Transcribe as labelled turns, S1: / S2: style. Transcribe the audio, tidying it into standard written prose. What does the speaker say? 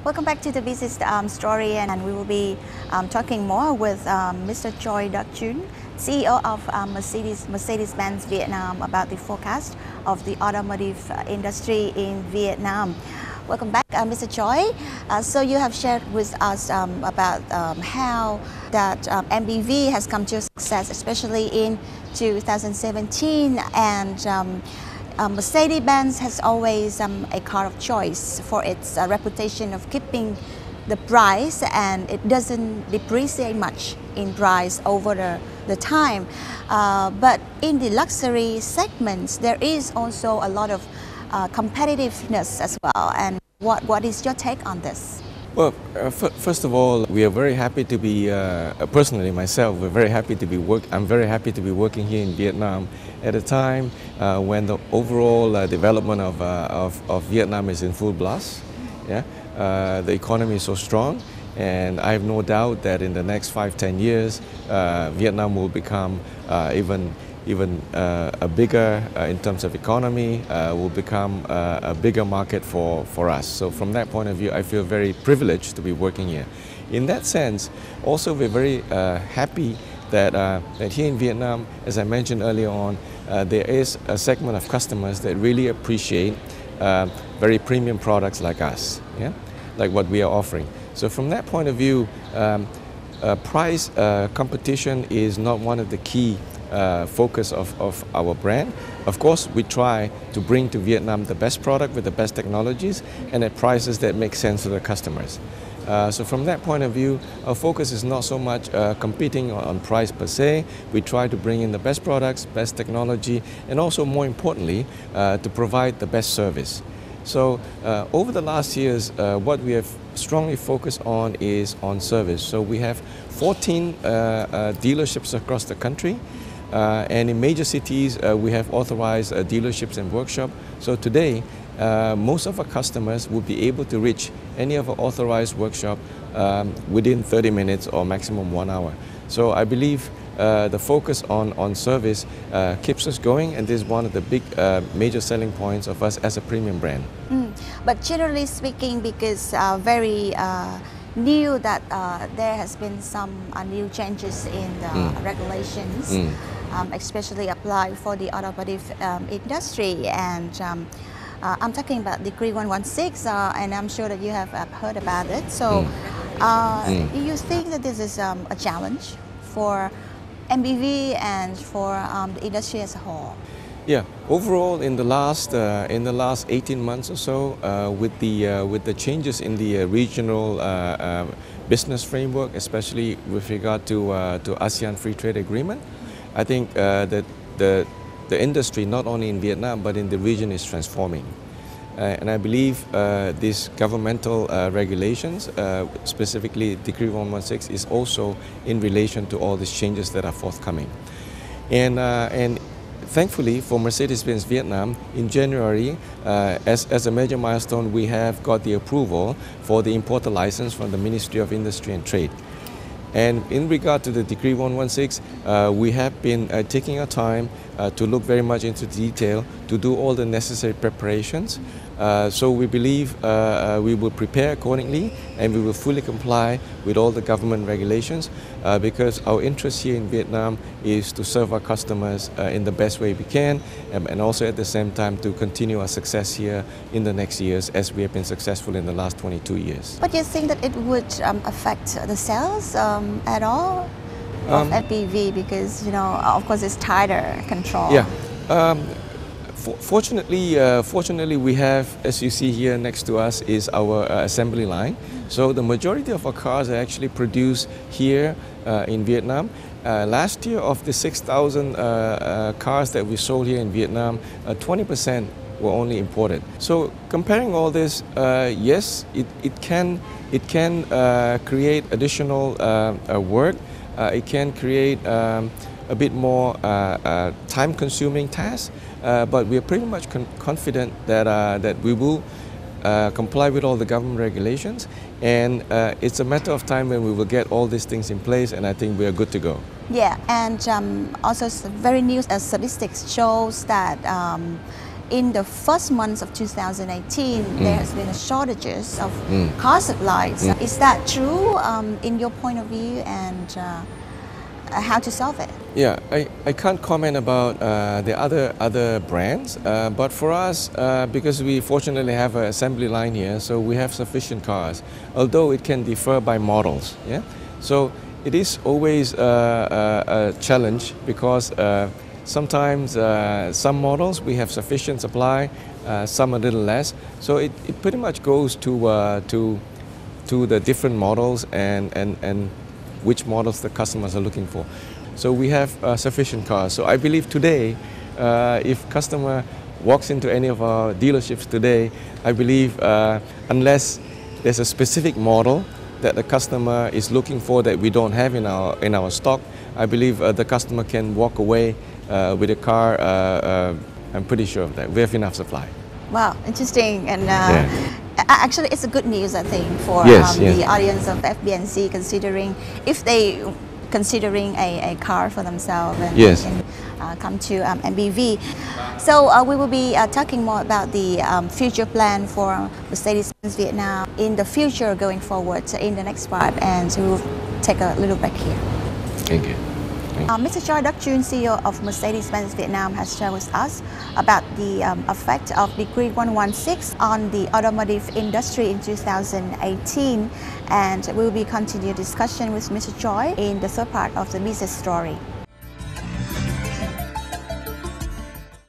S1: Welcome back to the business story, and we will be talking more with Mr. Choi Jun, CEO of Mercedes-Benz Vietnam, about the forecast of the automotive industry in Vietnam. Welcome back, Mr. Choi. So you have shared with us about how that MBV has come to success, especially in 2017, and Mercedes-Benz has always a car of choice for its reputation of keeping the price, and it doesn't depreciate much in price over the time. But in the luxury segments, there is also a lot of competitiveness as well. And what is your take on this?
S2: Well, first of all, we are very happy to be, personally myself, I'm very happy to be working here in Vietnam at a time when the overall development of Vietnam is in full blast. Yeah? The economy is so strong, and I have no doubt that in the next 5-10 years, Vietnam will become even a bigger in terms of economy, will become a bigger market for us. So from that point of view, I feel very privileged to be working here. In that sense, also we're very happy that here in Vietnam, as I mentioned earlier on, there is a segment of customers that really appreciate very premium products like us, yeah? Like what we are offering. So from that point of view, price competition is not one of the key focus of our brand. Of course, we try to bring to Vietnam the best product with the best technologies and at prices that make sense to the customers. So from that point of view, our focus is not so much competing on price per se. We try to bring in the best products, best technology, and also more importantly, to provide the best service. So over the last years, what we have strongly focused on is on service. So we have 14 dealerships across the country. And in major cities, we have authorized dealerships and workshops. So today, most of our customers will be able to reach any of our authorized workshop within 30 minutes or maximum 1 hour. So I believe the focus on service keeps us going, and this is one of the big major selling points of us as a premium brand.
S1: But generally speaking, because very new that there has been some new changes in the regulations, especially applied for the automotive industry, and I'm talking about Decree 116, and I'm sure that you have heard about it. So do you think that this is a challenge for MBV and for the industry as a whole?
S2: Yeah, overall in the last 18 months or so, with the changes in the regional business framework, especially with regard to ASEAN Free Trade Agreement, I think that the industry, not only in Vietnam but in the region, is transforming. And I believe these governmental regulations, specifically Decree 116, is also in relation to all these changes that are forthcoming. And thankfully for Mercedes-Benz Vietnam, in January, as a major milestone, we have got the approval for the importer license from the Ministry of Industry and Trade. And in regard to the Decree 116, we have been taking our time to look very much into detail, to do all the necessary preparations. So we believe we will prepare accordingly, and we will fully comply with all the government regulations, because our interest here in Vietnam is to serve our customers in the best way we can, and also at the same time to continue our success here in the next years as we have been successful in the last 22 years.
S1: But do you think that it would affect the sales at all of MBV, because, you know, of course it's tighter control?
S2: Yeah. Fortunately, we have, as you see here next to us, is our assembly line. So the majority of our cars are actually produced here in Vietnam. Last year, of the 6,000 cars that we sold here in Vietnam, 20% were only imported. So comparing all this, yes, it can create additional work. It can create a bit more time-consuming tasks, but we are pretty much confident that we will comply with all the government regulations, and it's a matter of time when we will get all these things in place, and I think we are good to go.
S1: Yeah, and also very new statistics shows that in the first months of 2018, there has been a shortages of car supplies. Is that true in your point of view, and how to solve it?
S2: Yeah, I can't comment about the other brands, but for us, because we fortunately have an assembly line here, so we have sufficient cars, although it can differ by models. Yeah, so it is always a challenge because sometimes some models we have sufficient supply, some a little less. So it pretty much goes to the different models and which models the customers are looking for. So we have sufficient cars. So I believe today, if customer walks into any of our dealerships today, I believe unless there's a specific model that the customer is looking for that we don't have in our stock, I believe the customer can walk away with a car. I'm pretty sure of that. We have enough supply.
S1: Wow, interesting. And actually, it's a good news, I think, for the audience of FBNC, considering if they considering a car for themselves and come to MBV. So we will be talking more about the future plan for Mercedes-Benz Vietnam in the future going forward in the next part, and we will take a little break here.
S2: Thank you.
S1: Mr. Choi Duc-Jun, CEO of Mercedes-Benz Vietnam, has shared with us about the effect of Decree 116 on the automotive industry in 2018, and we will be continue discussion with Mr. Choi in the third part of the business story.